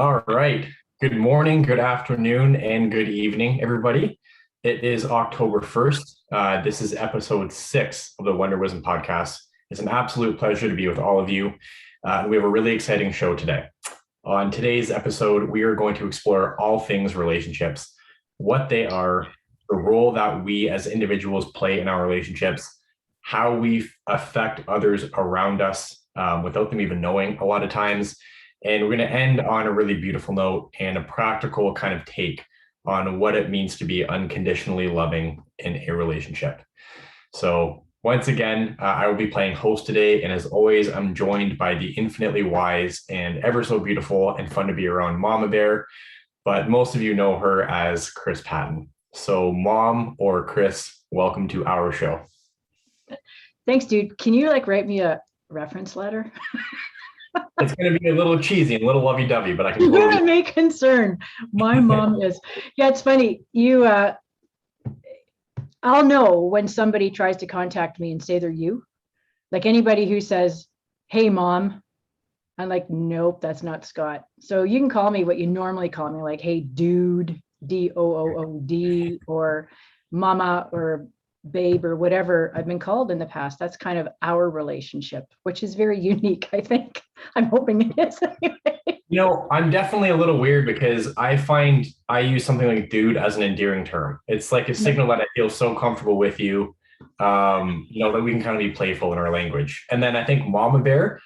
All right. Good morning, good afternoon, and good evening, everybody. It is October 1st. This is episode 6 of the Wunder podcast. It's an absolute pleasure to be with all of you. We have a really exciting show today. On today's episode, we are going to explore all things relationships, what they are, the role that we as individuals play in our relationships, how we affect others around us without them even knowing a lot of times. And we're going to end on a really beautiful note and a practical kind of take on what it means to be unconditionally loving in a relationship. So once again, I will be playing host today. And as always, I'm joined by the infinitely wise and ever so beautiful and fun to be around Mama Bear. But most of you know her as Chris Patton. So Mom or Chris, welcome to our show. Thanks, dude. Can you write me a reference letter? It's going to be a little cheesy and a little lovey-dovey, but I can You're a make concern. My mom is. Yeah, it's funny. I'll know when somebody tries to contact me and say they're you. Like anybody who says, "Hey, Mom," I'm like, nope, that's not Scott. So you can call me what you normally call me, like, "Hey, dude," DOOOD, or Mama, or babe, or whatever I've been called in the past. That's kind of our relationship, which is very unique, I think. I'm hoping it is anyway. You know, I'm definitely a little weird because I find I use something like dude as an endearing term. It's like a signal that I feel so comfortable with you, that we can kind of be playful in our language. And then I think Mama Bear,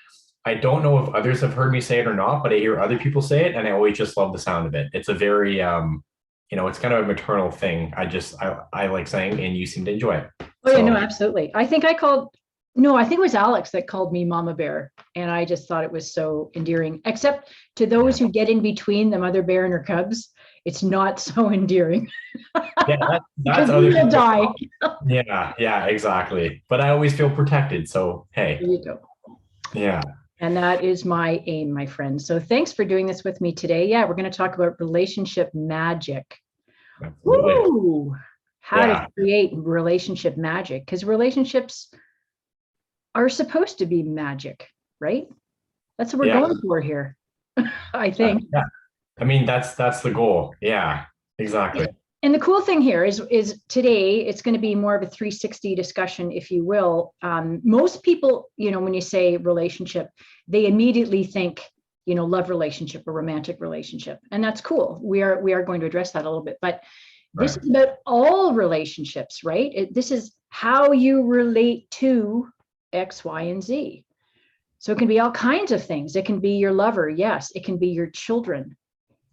I don't know if others have heard me say it or not, but I hear other people say it and I always just love the sound of it. It's a very, it's kind of a maternal thing. I like saying, and you seem to enjoy it. Oh, yeah, no, absolutely. I think it was Alex that called me Mama Bear. And I just thought it was so endearing, except to those who get in between the mother bear and her cubs. It's not so endearing. Yeah, that's other people. Die. Yeah, exactly. But I always feel protected. So, hey. There you go. Yeah. And that is my aim, my friend. So thanks for doing this with me today. Yeah, we're going to talk about relationship magic. Woo! How to create relationship magic, because relationships are supposed to be magic, right? That's what we're going for here, I think. Yeah. I mean, that's the goal. Yeah, exactly. And the cool thing here is today, it's going to be more of a 360 discussion, if you will. Most people, when you say relationship, they immediately think, love relationship or romantic relationship. And that's cool. We are going to address that a little bit, but this is about all relationships, right? This is how you relate to X, Y, and Z. So it can be all kinds of things. It can be your lover. Yes. It can be your children,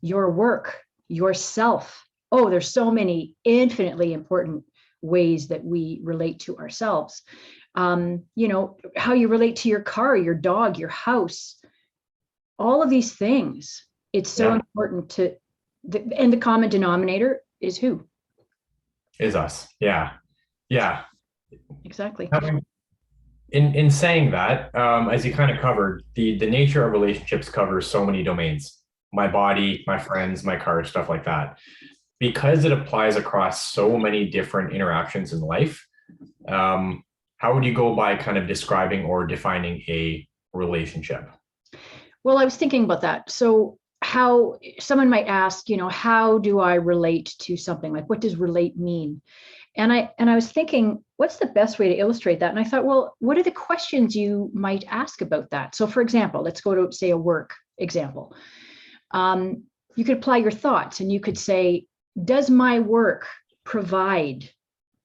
your work, yourself. Oh, there's so many infinitely important ways that we relate to ourselves. How you relate to your car, your dog, your house, all of these things. It's so important and the common denominator is who? Is us. Yeah. Yeah. Exactly. In saying that, as you kind of covered, the nature of relationships covers so many domains. My body, my friends, my car, stuff like that. Because it applies across so many different interactions in life, how would you go by kind of describing or defining a relationship? Well, I was thinking about that. So how someone might ask, how do I relate to something? Like, what does relate mean? And I was thinking, what's the best way to illustrate that? And I thought, well, what are the questions you might ask about that? So for example, let's go to, say, a work example. You could apply your thoughts and you could say, does my work provide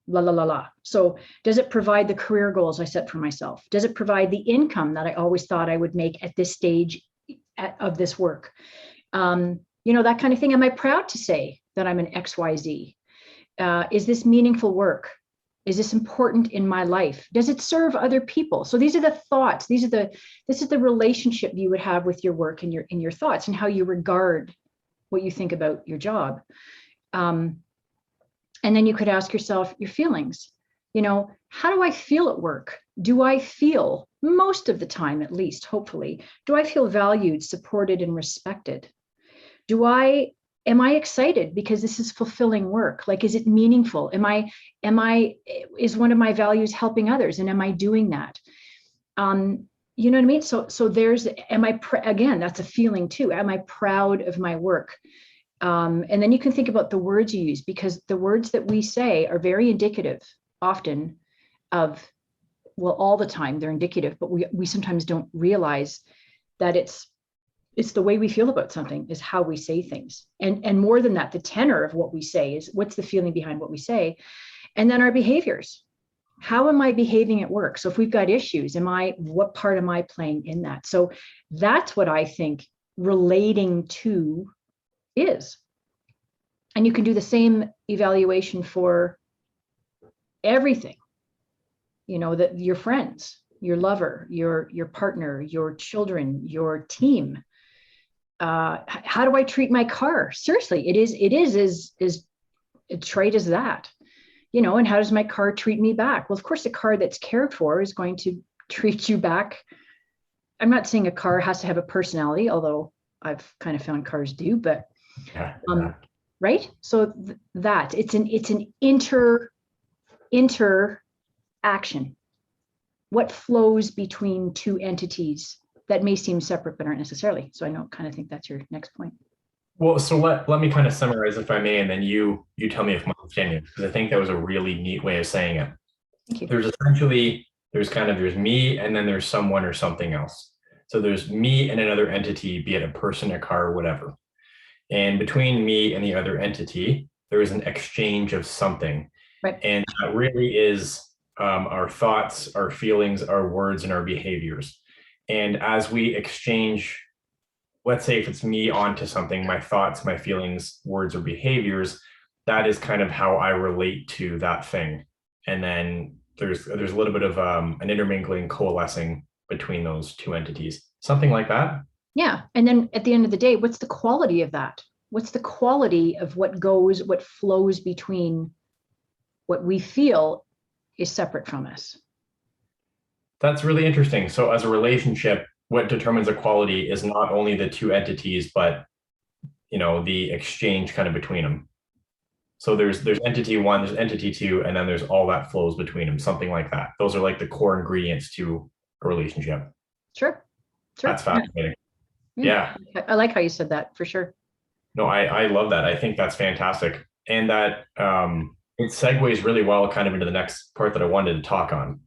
la, la, la, la? So does it provide the career goals I set for myself? Does it provide the income that I always thought I would make at this stage of this work? That kind of thing. Am I proud to say that I'm an XYZ? Is this meaningful work? Is this important in my life? Does it serve other people? So these are the thoughts. This is the relationship you would have with your work and your thoughts and how you regard what you think about your job. And then you could ask yourself your feelings. How do I feel at work? Do I feel, most of the time at least, hopefully, do I feel valued, supported, and respected? Am I excited because this is fulfilling work? Like, is it meaningful? Is one of my values helping others? And am I doing that? you know what I mean? So there's, again, that's a feeling too. Am I proud of my work? And then you can think about the words you use, because the words that we say are very indicative often of, well, all the time they're indicative, but we sometimes don't realize that it's the way we feel about something is how we say things. And more than that, the tenor of what we say is what's the feeling behind what we say. And then our behaviors. How am I behaving at work? So if we've got issues, what part am I playing in that? So that's what I think relating to is. And you can do the same evaluation for everything, that your friends, your lover, your partner, your children, your team. How do I treat my car? Seriously, it is as a trait as that. And how does my car treat me back? Well, of course, a car that's cared for is going to treat you back. I'm not saying a car has to have a personality, although I've kind of found cars do, but right. So that it's an interaction. What flows between two entities that may seem separate, but aren't necessarily. So I kind of think that's your next point. Well, so let me kind of summarize, if I may, and then you tell me if my understanding, because I think that was a really neat way of saying it. Thank you. There's me, and then there's someone or something else. So there's me and another entity, be it a person, a car, whatever. And between me and the other entity, there is an exchange of something. Right. And that really is our thoughts, our feelings, our words, and our behaviors. And as we exchange, let's say if it's me onto something, my thoughts, my feelings, words, or behaviors, that is kind of how I relate to that thing. And then there's a little bit of an intermingling, coalescing between those two entities, something like that. Yeah. And then at the end of the day, what's the quality of that? What's the quality of what flows between what we feel is separate from us? That's really interesting. So as a relationship, what determines the quality is not only the two entities, but the exchange kind of between them. So there's entity one, there's entity two, and then there's all that flows between them, something like that. Those are like the core ingredients to a relationship. Sure. That's fascinating. Yeah. I like how you said that, for sure. No, I love that. I think that's fantastic. And that it segues really well kind of into the next part that I wanted to talk on.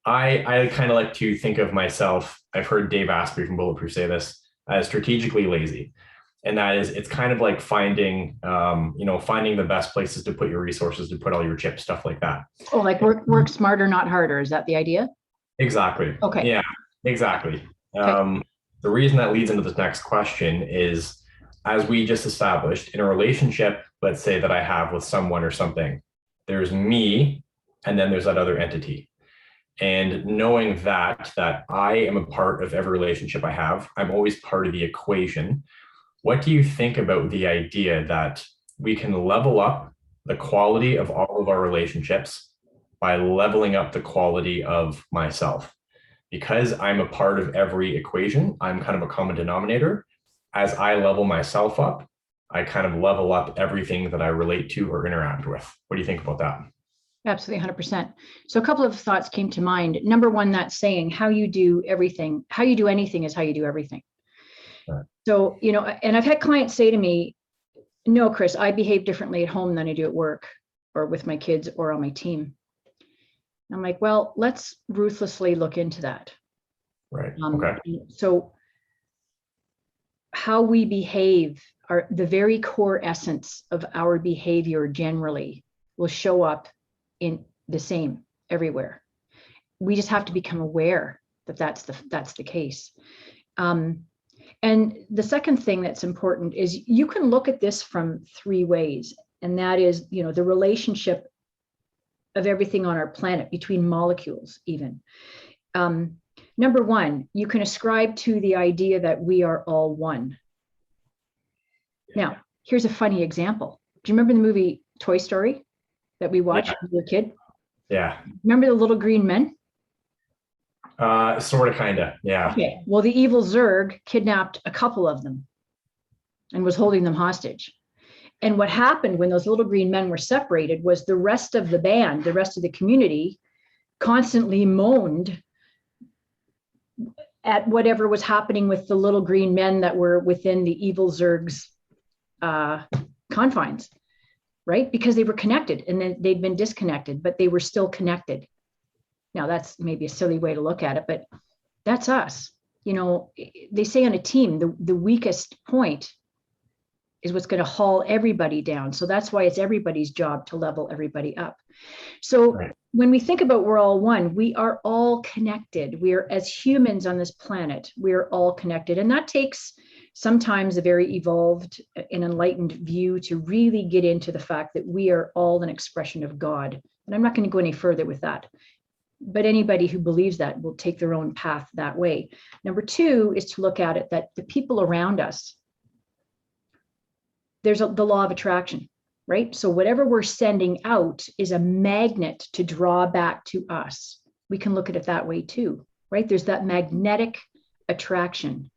I kind of like to think of myself, I've heard Dave Asprey from Bulletproof say this, as strategically lazy. And that is, it's kind of like finding the best places to put your resources, to put all your chips, stuff like that. Oh, like work smarter, not harder. Is that the idea? Exactly. Okay. Yeah, exactly. Okay. The reason that leads into this next question is, as we just established, in a relationship, let's say that I have with someone or something, there's me, and then there's that other entity. And knowing that I am a part of every relationship I have, I'm always part of the equation. What do you think about the idea that we can level up the quality of all of our relationships by leveling up the quality of myself? Because I'm a part of every equation, I'm kind of a common denominator. As I level myself up, I kind of level up everything that I relate to or interact with. What do you think about that? Absolutely, 100%. So a couple of thoughts came to mind. Number one, that saying, how you do anything is how you do everything. Right. So, and I've had clients say to me, no, Chris, I behave differently at home than I do at work or with my kids or on my team. I'm like, well, let's ruthlessly look into that. Right. Okay. So how we behave, the very core essence of our behavior generally will show up in the same everywhere. We just have to become aware that that's the case. And the second thing that's important is you can look at this from three ways, and that is, the relationship of everything on our planet between molecules even. Number one, you can ascribe to the idea that we are all one. Now, here's a funny example. Do you remember the movie Toy Story that we watched when we were a kid? Yeah. Remember the little green men? Sort of, kind of, yeah. Okay. Well, the evil Zurg kidnapped a couple of them and was holding them hostage. And what happened when those little green men were separated was the rest of the band, the rest of the community, constantly moaned at whatever was happening with the little green men that were within the evil Zerg's confines, right? Because they were connected and then they'd been disconnected, but they were still connected. Now, that's maybe a silly way to look at it, but that's us. You know, they say on a team, the weakest point is what's going to haul everybody down. So that's why it's everybody's job to level everybody up. So right. When we think about we're all one, we are all connected. We are, as humans on this planet, we are all connected. And that takes sometimes a very evolved and enlightened view to really get into the fact that we are all an expression of God. And I'm not going to go any further with that. But anybody who believes that will take their own path that way. Number two is to look at it that the people around us, there's the law of attraction, right? So whatever we're sending out is a magnet to draw back to us. We can look at it that way too, right? There's that magnetic attraction.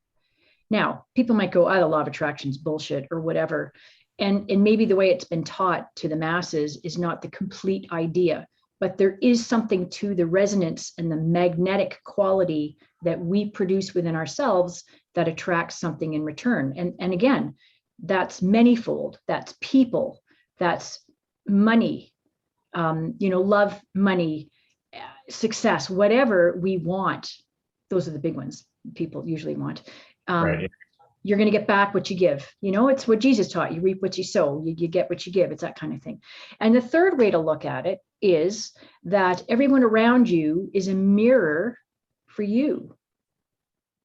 Now, people might go, oh, the law of attraction is bullshit or whatever. And maybe the way it's been taught to the masses is not the complete idea, but there is something to the resonance and the magnetic quality that we produce within ourselves that attracts something in return. And again, that's manyfold, that's people, that's money, love, money, success, whatever we want. Those are the big ones people usually want. Right. You're going to get back what you give. It's what Jesus taught. You reap what you sow. You get what you give. It's that kind of thing. And the third way to look at it is that everyone around you is a mirror for you.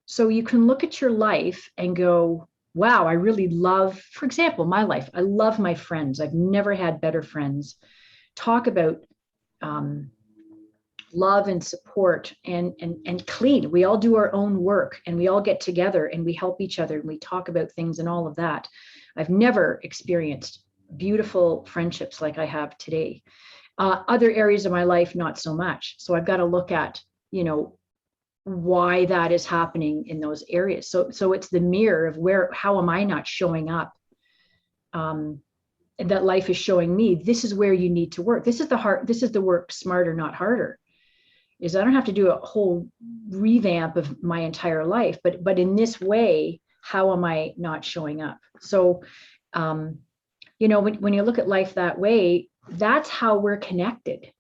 So you can look at your life and go, wow, I really love, for example, my life. I love my friends. I've never had better friends. Talk about love and support and clean. We all do our own work and we all get together and we help each other and we talk about things and all of that. I've never experienced beautiful friendships like I have today. Other areas of my life, not so much. So I've got to look at, why that is happening in those areas. So it's the mirror of how am I not showing up? And that life is showing me, this is where you need to work. This is the work smarter, not harder. Is I don't have to do a whole revamp of my entire life, but in this way, how am I not showing up? So, when you look at life that way, that's how we're connected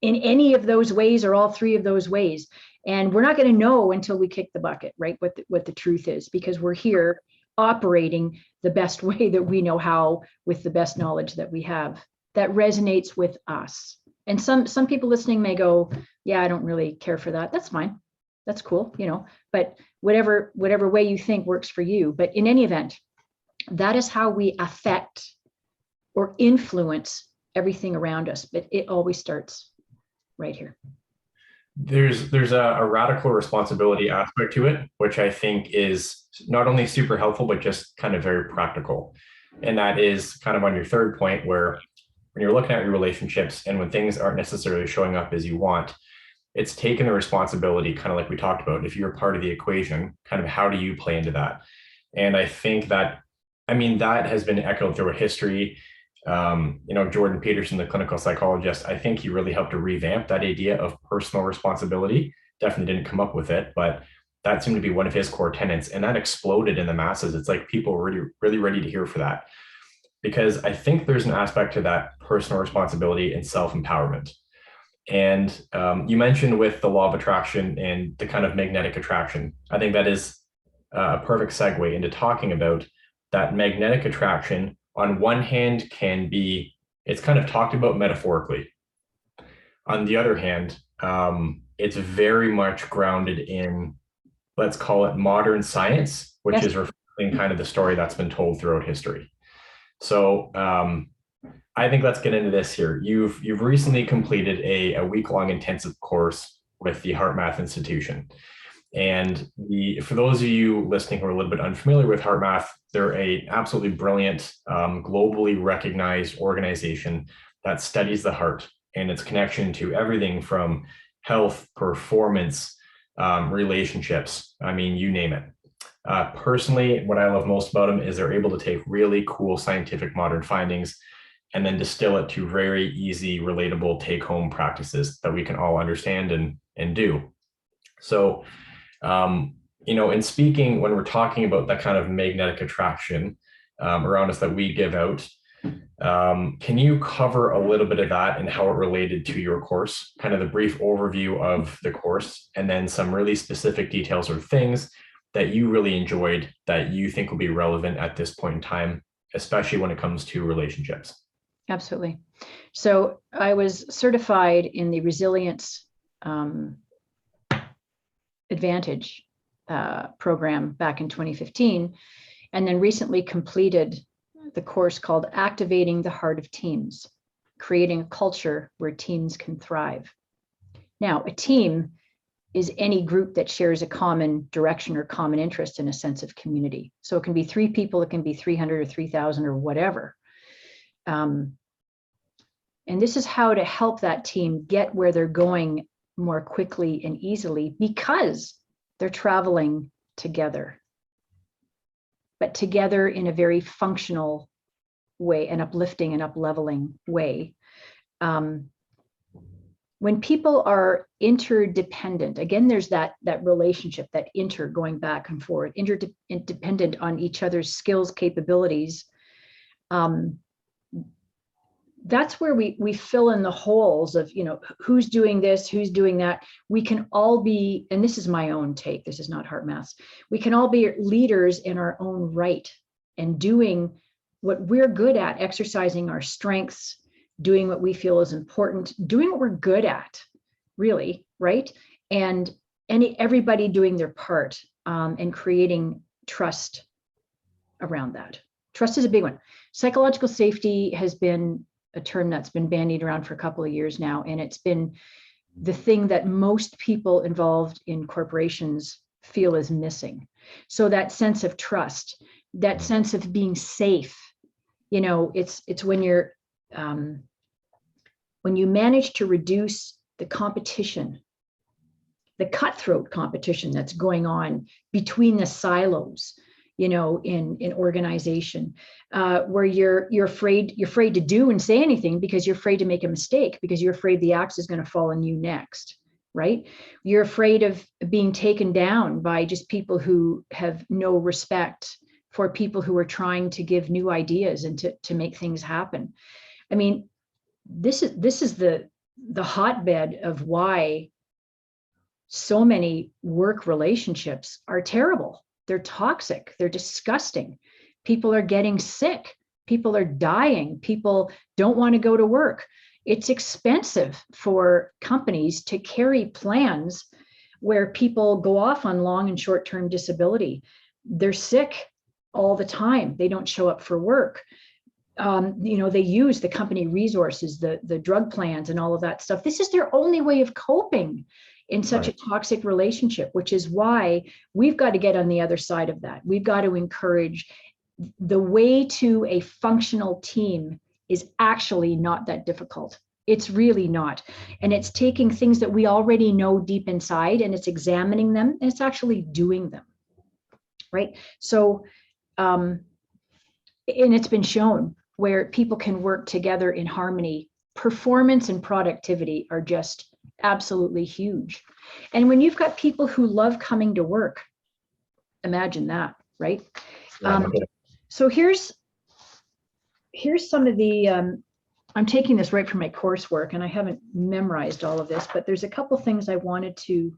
in any of those ways or all three of those ways. And we're not going to know until we kick the bucket, right? What the truth is, because we're here operating the best way that we know how with the best knowledge that we have that resonates with us. And some people listening may go, yeah, I don't really care for that. That's fine. That's cool, but whatever way you think works for you. But in any event, that is how we affect or influence everything around us. But it always starts right here. There's a radical responsibility aspect to it, which I think is not only super helpful, but just kind of very practical. And that is kind of on your third point, where when you're looking at your relationships and when things aren't necessarily showing up as you want, it's taking the responsibility, kind of like we talked about. If you're part of the equation, kind of how do you play into that? And I think that has been echoed through history. Jordan Peterson, the clinical psychologist, I think he really helped to revamp that idea of personal responsibility. Definitely didn't come up with it, but that seemed to be one of his core tenets, and that exploded in the masses. It's like people were really, really ready to hear for that, because I think there's an aspect to that personal responsibility and self-empowerment. And you mentioned with the law of attraction and the kind of magnetic attraction, I think that is a perfect segue into talking about that magnetic attraction. On one hand, it's kind of talked about metaphorically. On the other hand, it's very much grounded in, let's call it modern science, which yes. is reflecting kind of the story that's been told throughout history. So I think let's get into this here. You've recently completed a week-long intensive course with the HeartMath Institution. And for those of you listening who are a little bit unfamiliar with HeartMath, they're a absolutely brilliant, globally recognized organization that studies the heart and its connection to everything from health, performance, relationships. You name it. Personally, what I love most about them is they're able to take really cool scientific modern findings and then distill it to very easy, relatable take-home practices that we can all understand and do. So in speaking, when we're talking about that kind of magnetic attraction around us that we give out, can you cover a little bit of that and how it related to your course, kind of the brief overview of the course, and then some really specific details or things that you really enjoyed that you think will be relevant at this point in time, especially when it comes to relationships? Absolutely. So I was certified in the resilience advantage program back in 2015, and then recently completed the course called Activating the Heart of Teams, creating a culture where teams can thrive. Now, a team is any group that shares a common direction or common interest in a sense of community. So it can be 3 people, it can be 300 or 3,000 or whatever. And this is how to help that team get where they're going more quickly and easily because they're traveling together, but together in a very functional way, an uplifting and up-leveling way. When people are interdependent, again, there's that relationship, that going back and forth, interdependent on each other's skills, capabilities. That's where we fill in the holes of, who's doing this, who's doing that. We can all be, and this is my own take, this is not hard maths, we can all be leaders in our own right and doing what we're good at, exercising our strengths, doing what we feel is important, doing what we're good at, really, right? And everybody doing their part and creating trust around that. Trust is a big one. Psychological safety has been a term that's been bandied around for a couple of years now, and it's been the thing that most people involved in corporations feel is missing. So that sense of trust, that sense of being safe, it's when you're when you manage to reduce the competition, the cutthroat competition that's going on between the silos, in organization, where you're afraid to do and say anything because you're afraid to make a mistake, because you're afraid the axe is going to fall on you next, right? You're afraid of being taken down by just people who have no respect for people who are trying to give new ideas and to make things happen. I mean, this is the hotbed of why so many work relationships are terrible. They're toxic, they're disgusting. People are getting sick, people are dying, people don't want to go to work. It's expensive for companies to carry plans where people go off on long and short-term disability. They're sick all the time, they don't show up for work. They use the company resources, the drug plans and all of that stuff. This is their only way of coping in such a toxic relationship, which is why we've got to get on the other side of that. We've got to encourage the way to a functional team is actually not that difficult. It's really not. And it's taking things that we already know deep inside and it's examining them and it's actually doing them, right? So, and it's been shown where people can work together in harmony. Performance and productivity are just absolutely huge. And when you've got people who love coming to work, imagine that, right? So here's some of the, I'm taking this right from my coursework and I haven't memorized all of this, but there's a couple things I wanted to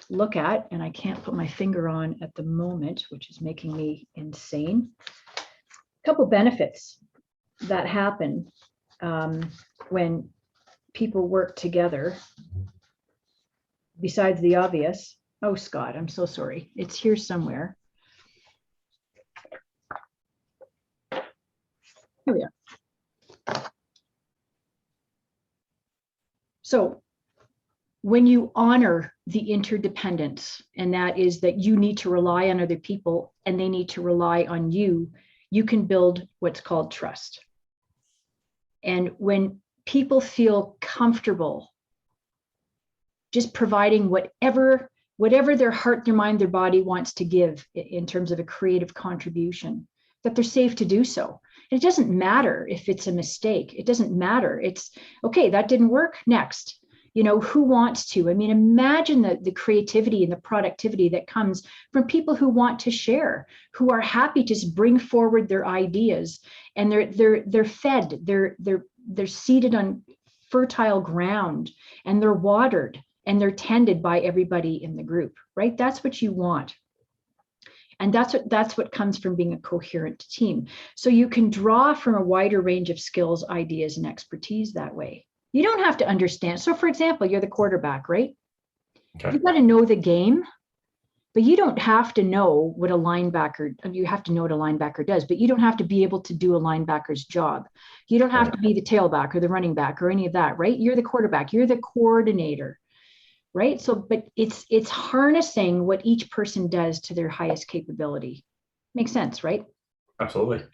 look at and I can't put my finger on at the moment, which is making me insane. A couple benefits that happen when people work together, besides the obvious. Oh, Scott, I'm so sorry. It's here somewhere. Here we are. So when you honor the interdependence, and that is that you need to rely on other people and they need to rely on you, you can build what's called trust. And when people feel comfortable just providing whatever their heart, their mind, their body wants to give in terms of a creative contribution, that they're safe to do so. And it doesn't matter if it's a mistake. It doesn't matter. It's okay, that didn't work, next. Who wants to? I mean, imagine the creativity and the productivity that comes from people who want to share, who are happy to bring forward their ideas, and they're fed, they're seated on fertile ground, and they're watered and they're tended by everybody in the group, right? That's what you want. And that's what comes from being a coherent team. So you can draw from a wider range of skills, ideas, and expertise that way. You don't have to understand. So for example, you're the quarterback, right? Okay. You've got to know the game, but you don't have to know what a linebacker, you have to know what a linebacker does, but you don't have to be able to do a linebacker's job. You don't have to be the tailback or the running back or any of that, right? You're the quarterback, you're the coordinator, right? So, but it's harnessing what each person does to their highest capability. Makes sense, right? Absolutely.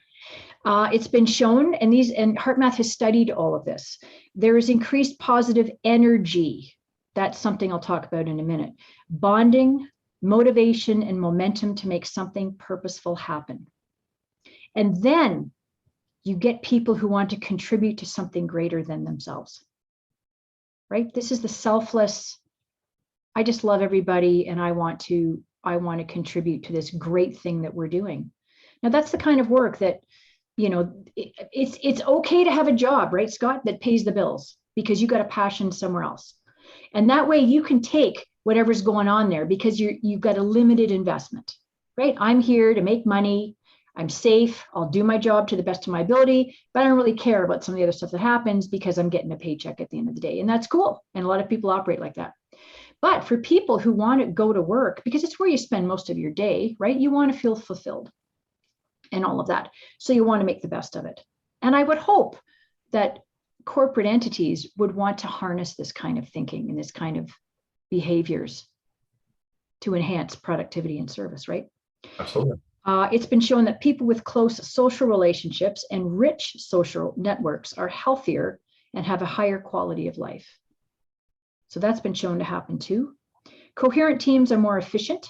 It's been shown, and HeartMath has studied all of this. There is increased positive energy. That's something I'll talk about in a minute. Bonding, motivation, and momentum to make something purposeful happen. And then you get people who want to contribute to something greater than themselves, right? This is the selfless, I just love everybody and I want to contribute to this great thing that we're doing. Now that's the kind of work that, it's okay to have a job, right, Scott, that pays the bills because you got a passion somewhere else. And that way you can take whatever's going on there because you've got a limited investment, right? I'm here to make money. I'm safe. I'll do my job to the best of my ability, but I don't really care about some of the other stuff that happens because I'm getting a paycheck at the end of the day. And that's cool. And a lot of people operate like that. But for people who want to go to work, because it's where you spend most of your day, right? You want to feel fulfilled and all of that. So you want to make the best of it. And I would hope that corporate entities would want to harness this kind of thinking and this kind of behaviors to enhance productivity and service, right? Absolutely. It's been shown that people with close social relationships and rich social networks are healthier and have a higher quality of life. So that's been shown to happen too. Coherent teams are more efficient,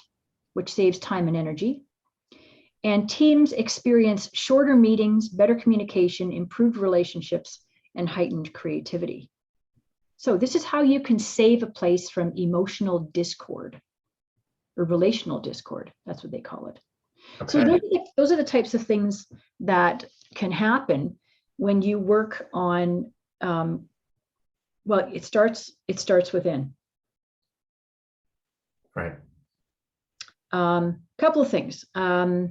which saves time and energy. And teams experience shorter meetings, better communication, improved relationships, and heightened creativity. So this is how you can save a place from emotional discord or relational discord. That's what they call it. Okay. So those are the types of things that can happen when you work on, well, it starts within. Right. Couple of things. The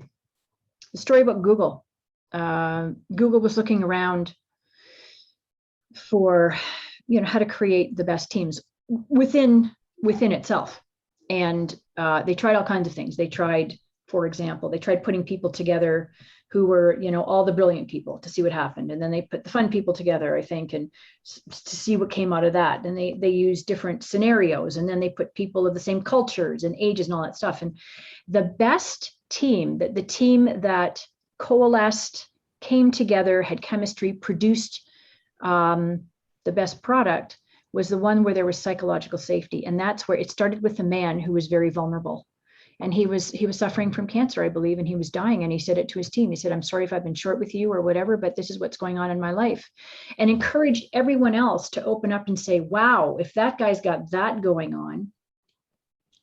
story about Google. Google was looking around for, how to create the best teams within itself. And they tried all kinds of things. They tried, for example, putting people together who were, all the brilliant people to see what happened. And then they put the fun people together, I think, and to see what came out of that. And they used different scenarios. And then they put people of the same cultures and ages and all that stuff. And the best team, the team that coalesced, came together, had chemistry, produced the best product, was the one where there was psychological safety. And that's where it started with a man who was very vulnerable. And he was suffering from cancer, I believe, and he was dying. And he said it to his team. He said, I'm sorry if I've been short with you or whatever, but this is what's going on in my life. And encouraged everyone else to open up and say, wow, if that guy's got that going on,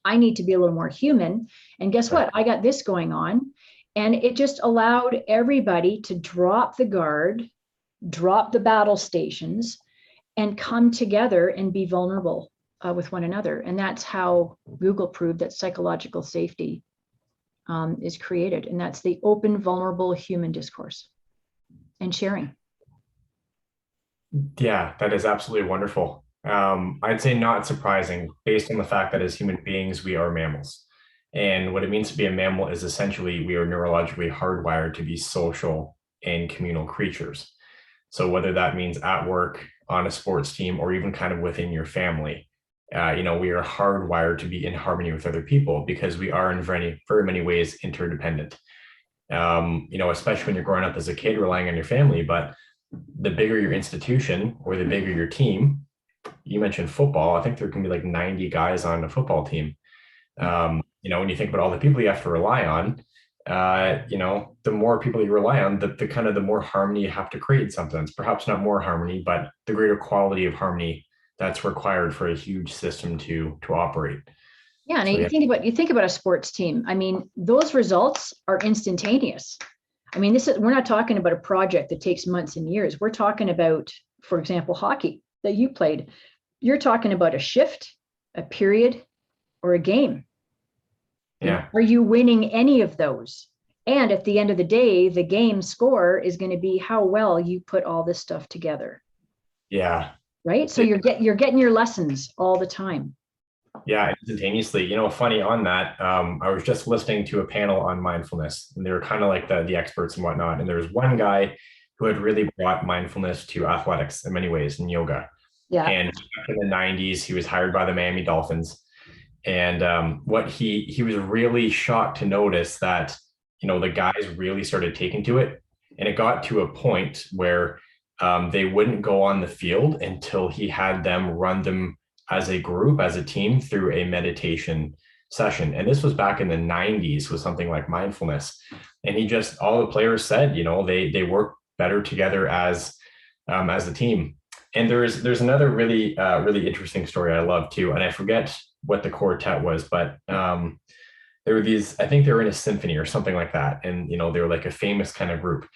I need to be a little more human. And guess what? I got this going on. And it just allowed everybody to drop the guard, drop the battle stations, and come together and be vulnerable with one another. And that's how Google proved that psychological safety is created. And that's the open, vulnerable human discourse and sharing. Yeah, that is absolutely wonderful. I'd say not surprising based on the fact that as human beings, we are mammals. And what it means to be a mammal is essentially we are neurologically hardwired to be social and communal creatures. So whether that means at work, on a sports team, or even kind of within your family, we are hardwired to be in harmony with other people because we are in very, very many ways interdependent. Especially when you're growing up as a kid, relying on your family, but the bigger your institution or the bigger your team, you mentioned football, I think there can be like 90 guys on a football team. When you think about all the people you have to rely on, the more people you rely on, the more harmony you have to create sometimes, perhaps not more harmony, but the greater quality of harmony that's required for a huge system to operate. Yeah, and So yeah, you think about a sports team. I mean, those results are instantaneous. I mean, we're not talking about a project that takes months and years. We're talking about, for example, hockey that you played. You're talking about a shift, a period, or a game. yeah, Are you winning any of those? And at the end of the day, the game score is going to be how well you put all this stuff together. yeah. Right. So It- you're getting your lessons all the time. yeah, instantaneously. Funny on that. I was just listening to a panel on mindfulness, and they were kind of like the experts and whatnot. And there was one guy who had really brought mindfulness to athletics in many ways in yoga. Yeah. And back in the 90s, he was hired by the Miami Dolphins. And what he was really shocked to notice that the guys really started taking to it, and it got to a point where they wouldn't go on the field until he had them run them as a group, as a team, through a meditation session. And this was back in the 90s with something like mindfulness. And he just, all the players said, they work better together as a team. And there's another really interesting story I love too, and I forget what the quartet was, but there were these. I think they were in a symphony or something like that, and they were like a famous kind of group.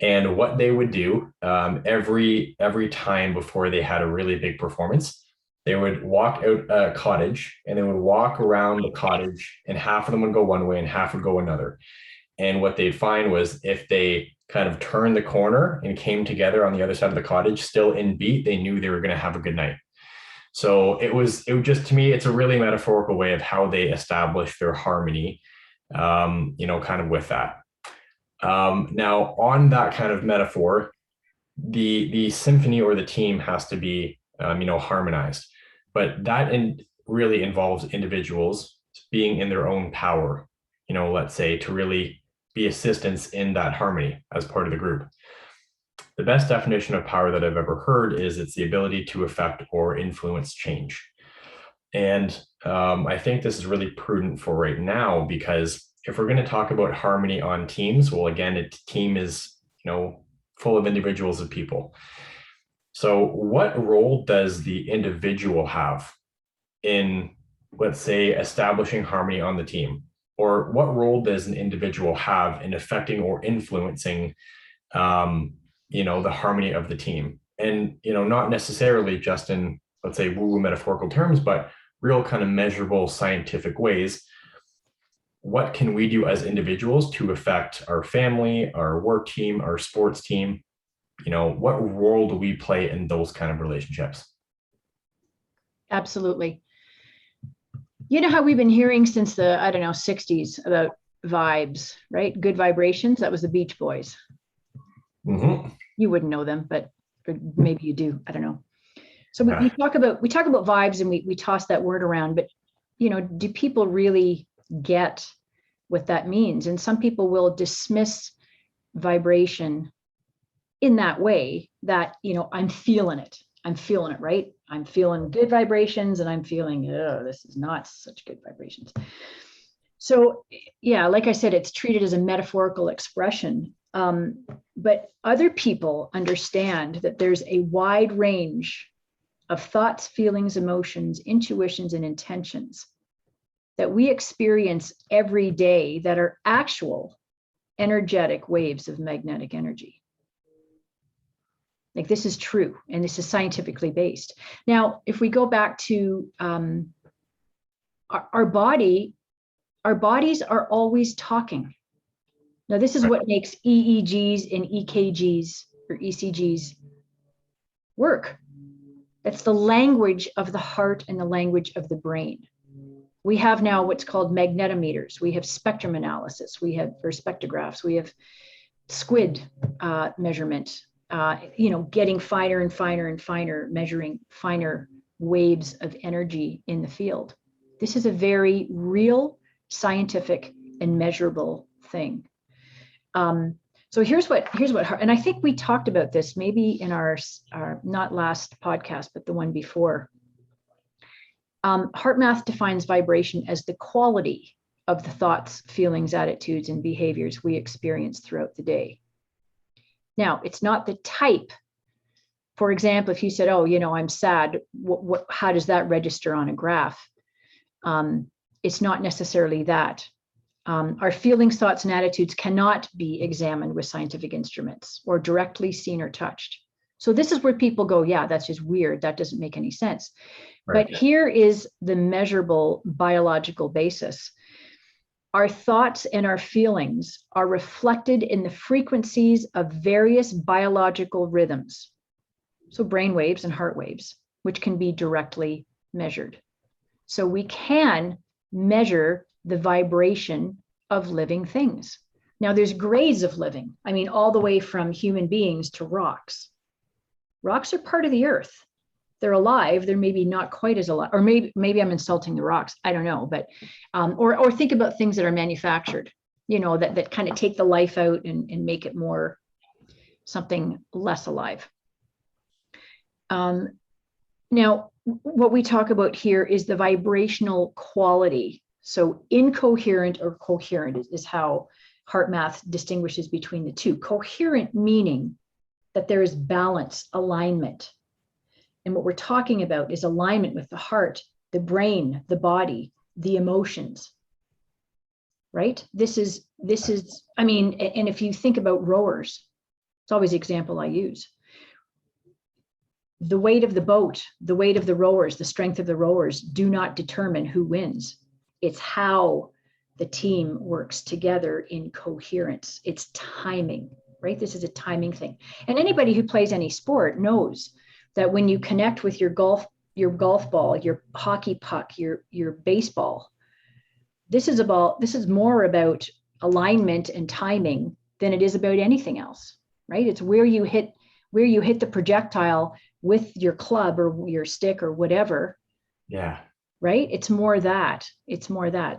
And what they would do every time before they had a really big performance, they would walk out a cottage and they would walk around the cottage, and half of them would go one way and half would go another. And what they'd find was if they kind of turned the corner and came together on the other side of the cottage, still in beat, they knew they were going to have a good night. So it was just, to me, it's a really metaphorical way of how they establish their harmony, kind of with that. Now, on that kind of metaphor, the symphony or the team has to be, harmonized, but that really involves individuals being in their own power, let's say, to really be assistants in that harmony as part of the group. The best definition of power that I've ever heard is it's the ability to affect or influence change. And I think this is really prudent for right now, because if we're going to talk about harmony on teams, well, again, a team is, full of individuals of people. So what role does the individual have in, let's say, establishing harmony on the team? Or what role does an individual have in affecting or influencing, the harmony of the team? And, not necessarily just in, let's say, woo-woo metaphorical terms, but real kind of measurable scientific ways. What can we do as individuals to affect our family, our work team, our sports team? What role do we play in those kind of relationships? Absolutely. You know how we've been hearing since the, I don't know, 60s about vibes, right? Good vibrations. That was the Beach Boys. Mm-hmm. You wouldn't know them, but maybe you do. I don't know. So we Yeah. talk about vibes, and we toss that word around, but do people really get what that means? And some people will dismiss vibration in that way, that I'm feeling it, right? I'm feeling good vibrations, and I'm feeling, oh, this is not such good vibrations. So yeah, like I said, it's treated as a metaphorical expression. But other people understand that there's a wide range of thoughts, feelings, emotions, intuitions, and intentions that we experience every day that are actual energetic waves of magnetic energy. Like, this is true, and this is scientifically based. Now, if we go back to our bodies are always talking. Now, this is what makes EEGs and EKGs or ECGs work. That's the language of the heart and the language of the brain. We have now what's called magnetometers. We have spectrum analysis. We have, or spectrographs. We have squid measurement, getting finer and finer and finer, measuring finer waves of energy in the field. This is a very real, scientific, and measurable thing. So here's what, and I think we talked about this maybe in our not last podcast, but the one before. HeartMath defines vibration as the quality of the thoughts, feelings, attitudes, and behaviors we experience throughout the day. Now, it's not the type For example, if you said, oh, I'm sad, how does that register on a graph? It's not necessarily that. Our feelings, thoughts, and attitudes cannot be examined with scientific instruments or directly seen or touched. So this is where people go, yeah, that's just weird. That doesn't make any sense. Right. But here is the measurable biological basis. Our thoughts and our feelings are reflected in the frequencies of various biological rhythms. So brain waves and heart waves, which can be directly measured. So we can measure the vibration of living things. Now there's grades of living. I mean, all the way from human beings to rocks. Rocks are part of the earth. They're alive. They're maybe not quite as alive, or maybe I'm insulting the rocks. I don't know, but or think about things that are manufactured, that kind of take the life out and make it more something less alive. Now, what we talk about here is the vibrational quality. So incoherent or coherent is how HeartMath distinguishes between the two. Coherent meaning that there is balance, alignment. And what we're talking about is alignment with the heart, the brain, the body, the emotions, right? This is, I mean, and if you think about rowers, it's always the example I use. The weight of the boat, the weight of the rowers, the strength of the rowers do not determine who wins. It's how the team works together in coherence. It's timing, right? This is a timing thing. And anybody who plays any sport knows that when you connect with your golf ball, your hockey puck, your baseball, this is more about alignment and timing than it is about anything else, right? It's where you hit the projectile with your club or your stick or whatever. Yeah. Right? It's more that.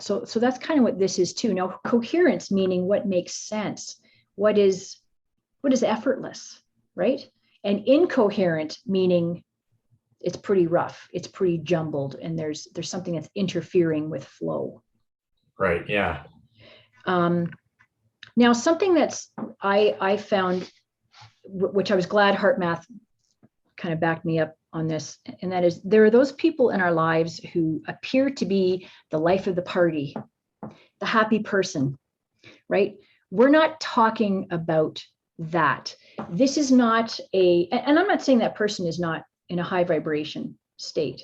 So that's kind of what this is too. Now, coherence meaning what makes sense, what is effortless, right? And incoherent meaning it's pretty rough, it's pretty jumbled, and there's something that's interfering with flow. Right. Yeah. Now, something that's I found, which I was glad HeartMath kind of backed me up on this, and that is there are those people in our lives who appear to be the life of the party, the happy person, right? We're not talking about that. This is not and I'm not saying that person is not in a high vibration state,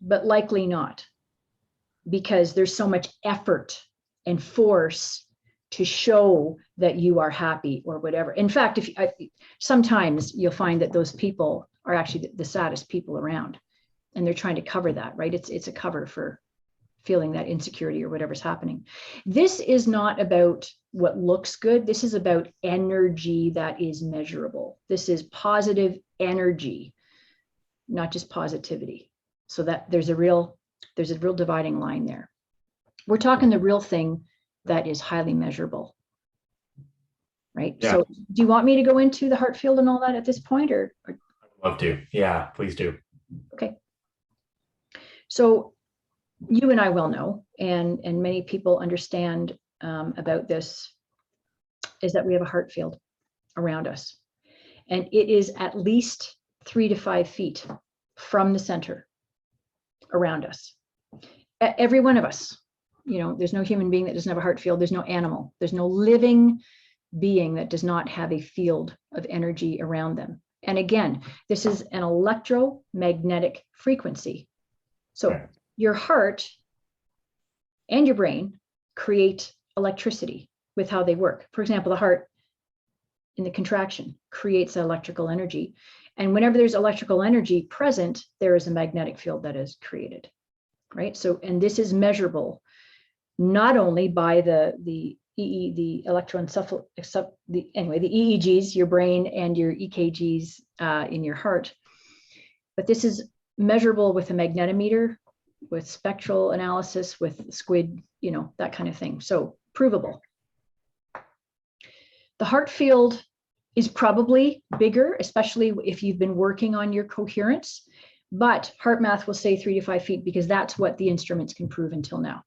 but likely not, because there's so much effort and force to show that you are happy or whatever. In fact, sometimes you'll find that those people are actually the saddest people around, and they're trying to cover that, right? It's a cover for feeling that insecurity or whatever's happening. This is not about what looks good. This is about energy that is measurable. This is positive energy, not just positivity. So that there's a real dividing line there. We're talking the real thing that is highly measurable, right? Yeah. So do you want me to go into the heart field and all that at this point, or? I'd love to. Yeah, please do. Okay. So you and I well know, and many people understand about this, is that we have a heart field around us, and it is at least 3 to 5 feet from the center around us. Every one of us, there's no human being that doesn't have a heart field. There's no animal. There's no living being that does not have a field of energy around them. And again, this is an electromagnetic frequency. So your heart and your brain create electricity with how they work. For example, the heart in the contraction creates electrical energy. And whenever there's electrical energy present, there is a magnetic field that is created, right? So, and this is measurable not only by the electroencephalogram, the EEGs, your brain, and your EKGs in your heart, but this is measurable with a magnetometer, with spectral analysis, with squid, that kind of thing. So provable. The heart field is probably bigger, especially if you've been working on your coherence, but HeartMath will say 3 to 5 feet because that's what the instruments can prove until now.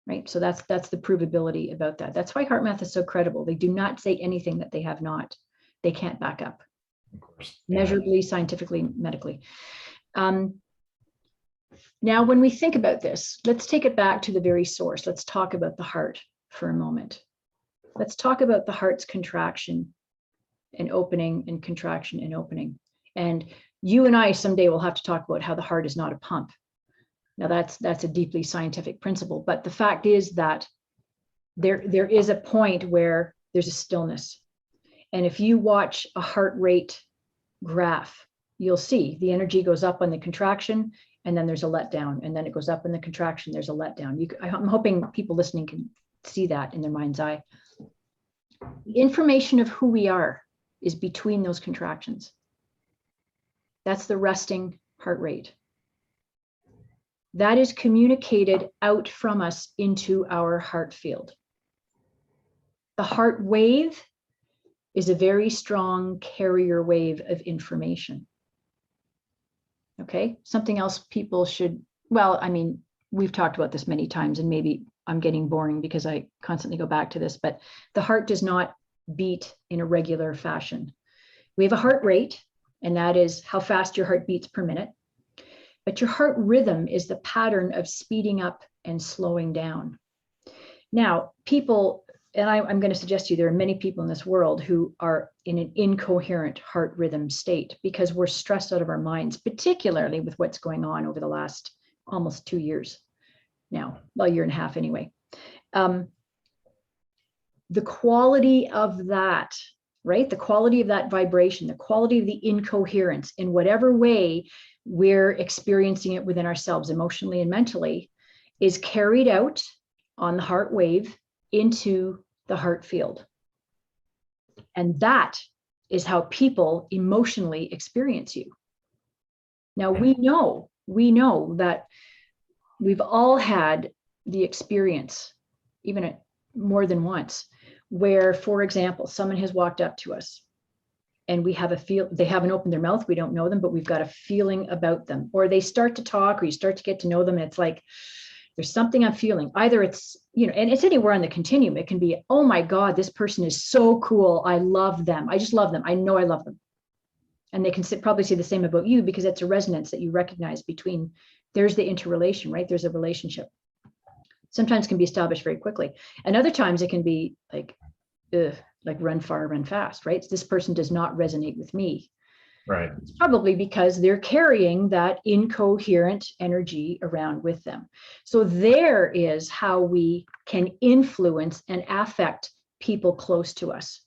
Right? So that's the provability about that. That's why HeartMath is so credible. They do not say anything that they can't back up. Of course. Yeah. Measurably, scientifically, medically. Now, when we think about this, let's take it back to the very source. Let's talk about the heart for a moment. Let's talk about the heart's contraction and opening and contraction and opening. And you and I someday will have to talk about how the heart is not a pump. Now, that's a deeply scientific principle, but the fact is that there is a point where there's a stillness. And if you watch a heart rate graph, you'll see the energy goes up on the contraction, and then there's a letdown, and then it goes up in the contraction, there's a letdown. I'm hoping people listening can see that in their mind's eye. The information of who we are is between those contractions. That's the resting heart rate. That is communicated out from us into our heart field. The heart wave is a very strong carrier wave of information. Okay, something else people should, well, I mean, we've talked about this many times, and maybe I'm getting boring because I constantly go back to this, but the heart does not beat in a regular fashion. We have a heart rate, and that is how fast your heart beats per minute. But your heart rhythm is the pattern of speeding up and slowing down. Now, people, and I'm going to suggest to you, there are many people in this world who are in an incoherent heart rhythm state because we're stressed out of our minds, particularly with what's going on over the last almost 2 years now, well, 1.5 years anyway. The quality of that, right? The quality of that vibration, the quality of the incoherence in whatever way we're experiencing it within ourselves, emotionally and mentally, is carried out on the heart wave into the heart field. And that is how people emotionally experience you. Now, we know that we've all had the experience, even more than once, where, for example, someone has walked up to us and we have a feel, they haven't opened their mouth, we don't know them, but we've got a feeling about them. Or they start to talk, or you start to get to know them, and it's like, there's something I'm feeling. Either it's, and it's anywhere on the continuum. It can be, oh my God, this person is so cool. I love them. I just love them. I know I love them. And they can probably say the same about you, because it's a resonance that you recognize between, there's the interrelation, right? There's a relationship. Sometimes can be established very quickly. And other times it can be like run far, run fast, right? This person does not resonate with me. Right. It's probably because they're carrying that incoherent energy around with them. So there is how we can influence and affect people close to us.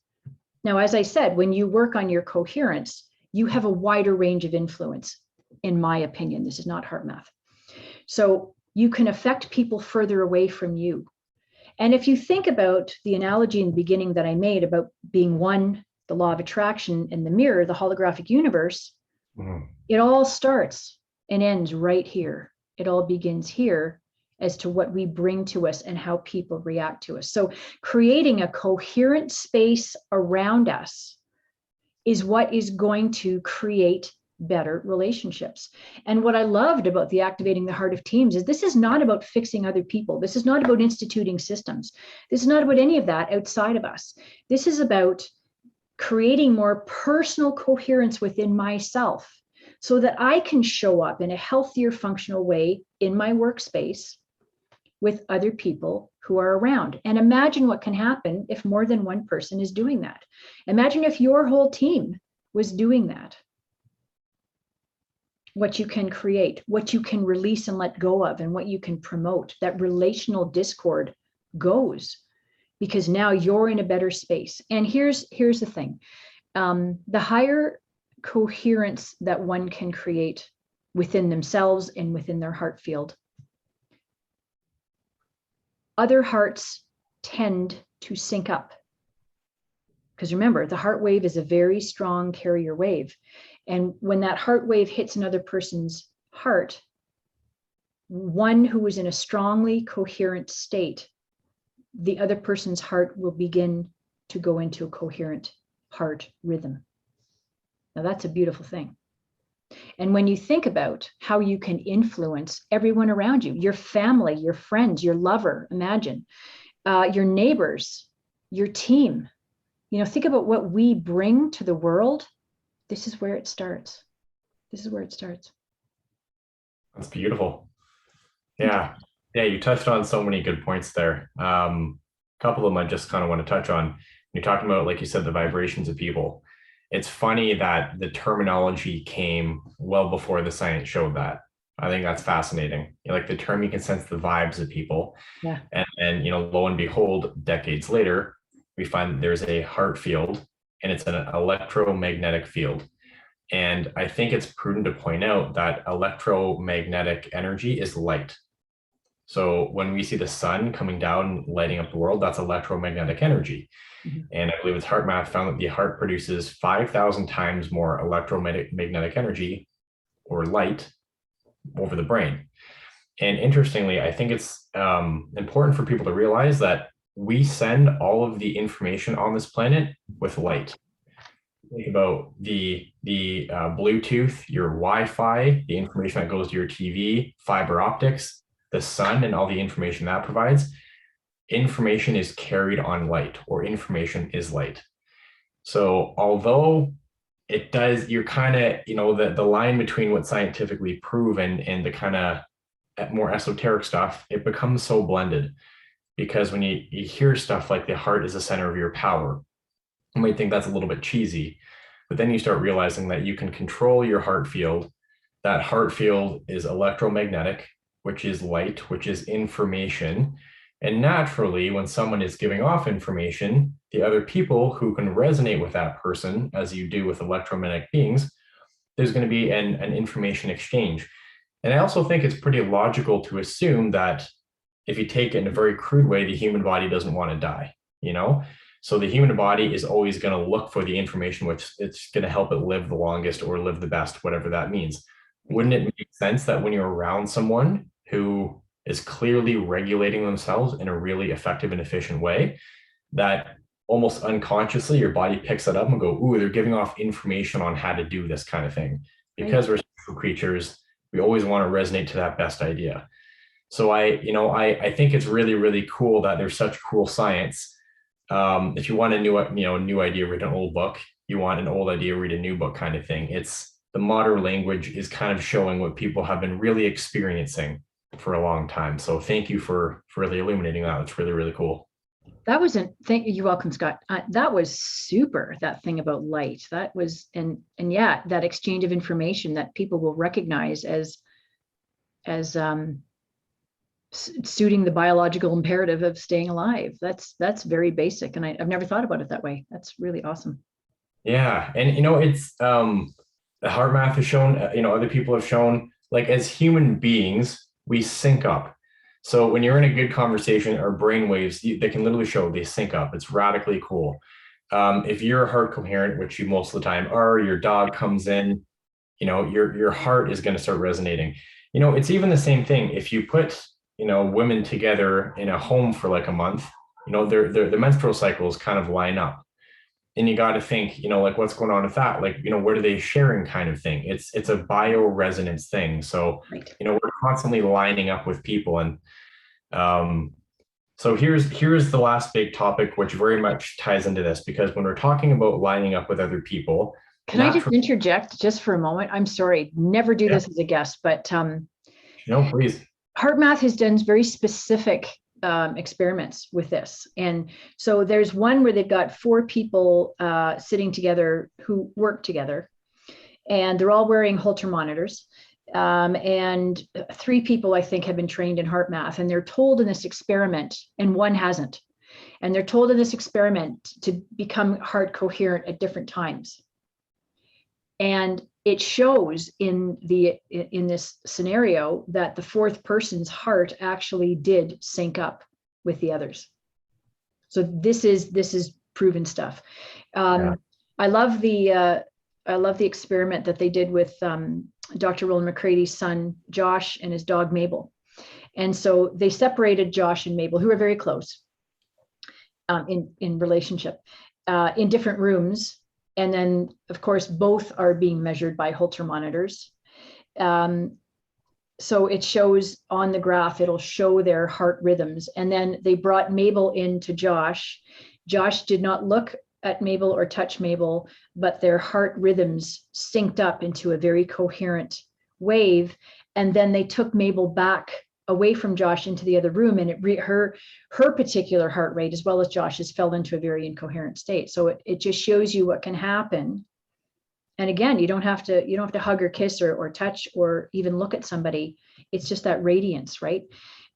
Now, as I said, when you work on your coherence, you have a wider range of influence, in my opinion. This is not heart math. So you can affect people further away from you. And if you think about the analogy in the beginning that I made about being one, the law of attraction, and the mirror, the holographic universe, it all starts and ends right here. It all begins here as to what we bring to us and how people react to us. So creating a coherent space around us is what is going to create better relationships. And what I loved about the Activating the Heart of Teams is this is not about fixing other people. This is not about instituting systems. This is not about any of that outside of us. This is about creating more personal coherence within myself so that I can show up in a healthier, functional way in my workspace with other people who are around. And imagine what can happen if more than one person is doing that. Imagine if your whole team was doing that. What you can create, what you can release and let go of, and what you can promote. That relational discord goes, because now you're in a better space. And here's the thing. The higher coherence that one can create within themselves and within their heart field, other hearts tend to sync up. Because remember, the heart wave is a very strong carrier wave. And when that heart wave hits another person's heart, one who is in a strongly coherent state, the other person's heart will begin to go into a coherent heart rhythm. Now that's a beautiful thing. And when you think about how you can influence everyone around you, your family, your friends, your lover, imagine, your neighbors, your team, think about what we bring to the world this is where it starts. This is where it starts. That's beautiful. Yeah. Yeah, you touched on so many good points there. A couple of them I just kind of want to touch on. You're talking about, like you said, the vibrations of people. It's funny that the terminology came well before the science showed that. I think that's fascinating. Like the term, you can sense the vibes of people. Yeah. And lo and behold, decades later, we find that there's a heart field and it's an electromagnetic field. And I think it's prudent to point out that electromagnetic energy is light. So when we see the sun coming down, lighting up the world, that's electromagnetic energy. Mm-hmm. And I believe it's HeartMath found that the heart produces 5,000 times more electromagnetic energy or light over the brain. And interestingly, I think it's important for people to realize that we send all of the information on this planet with light. Think about the Bluetooth, your Wi-Fi, the information that goes to your TV, fiber optics, the sun, and all the information that provides. Information is carried on light, or information is light. So although it does, you're kind of, the line between what's scientifically proven and the kind of more esoteric stuff, it becomes so blended. Because when you hear stuff like the heart is the center of your power, you might think that's a little bit cheesy, but then you start realizing that you can control your heart field. That heart field is electromagnetic, which is light, which is information. And naturally, when someone is giving off information, the other people who can resonate with that person, as you do with electromagnetic beings, there's going to be an information exchange. And I also think it's pretty logical to assume that if you take it in a very crude way, the human body doesn't want to die, So the human body is always going to look for the information which it's going to help it live the longest or live the best, whatever that means. Wouldn't it make sense that when you're around someone who is clearly regulating themselves in a really effective and efficient way, that almost unconsciously your body picks it up and go, ooh, they're giving off information on how to do this kind of thing. Because we're social creatures, we always want to resonate to that best idea. So I think it's really, really cool that there's such cool science. If you want a new idea, read an old book. You want an old idea, read a new book kind of thing. It's the modern language is kind of showing what people have been really experiencing for a long time. So thank you for really illuminating that. It's really, really cool. That was you're welcome, Scott. That was super, that thing about light. That was, and yeah, that exchange of information that people will recognize as suiting the biological imperative of staying alive. That's very basic. And I've never thought about it that way. That's really awesome. Yeah. And, it's, the HeartMath has shown, other people have shown, like as human beings, we sync up. So when you're in a good conversation, our brain waves, they can literally show they sync up. It's radically cool. If you're heart coherent, which you most of the time are, your dog comes in, your heart is going to start resonating. It's even the same thing. If you put, women together in a home for like a month, their menstrual cycles kind of line up. And you got to think, like what's going on with that? Like, what are they sharing kind of thing? It's a bioresonance thing. So, right. We're constantly lining up with people. And so here's the last big topic, which very much ties into this, because when we're talking about lining up with other people. Can I just interject just for a moment? I'm sorry, never do this as a guest, but no, please. HeartMath has done very specific experiments with this. And so there's one where they've got 4 people sitting together who work together, and they're all wearing Holter monitors. And 3 people, I think, have been trained in HeartMath, and they're told in this experiment, and one hasn't, and they're told in this experiment to become heart coherent at different times. And it shows in this scenario that the 4th person's heart actually did sync up with the others. So this is proven stuff. I love the experiment that they did with Dr. Roland McCrady's son Josh and his dog Mabel. And so they separated Josh and Mabel, who are very close in relationship, in different rooms. And then, of course, both are being measured by Holter monitors. So it shows on the graph, it'll show their heart rhythms. And then they brought Mabel into Josh. Josh did not look at Mabel or touch Mabel, but their heart rhythms synced up into a very coherent wave. And then they took Mabel back away from Josh into the other room, and her particular heart rate, as well as Josh's, fell into a very incoherent state. So it just shows you what can happen. And again, you don't have to hug or kiss or touch or even look at somebody. It's just that radiance, right?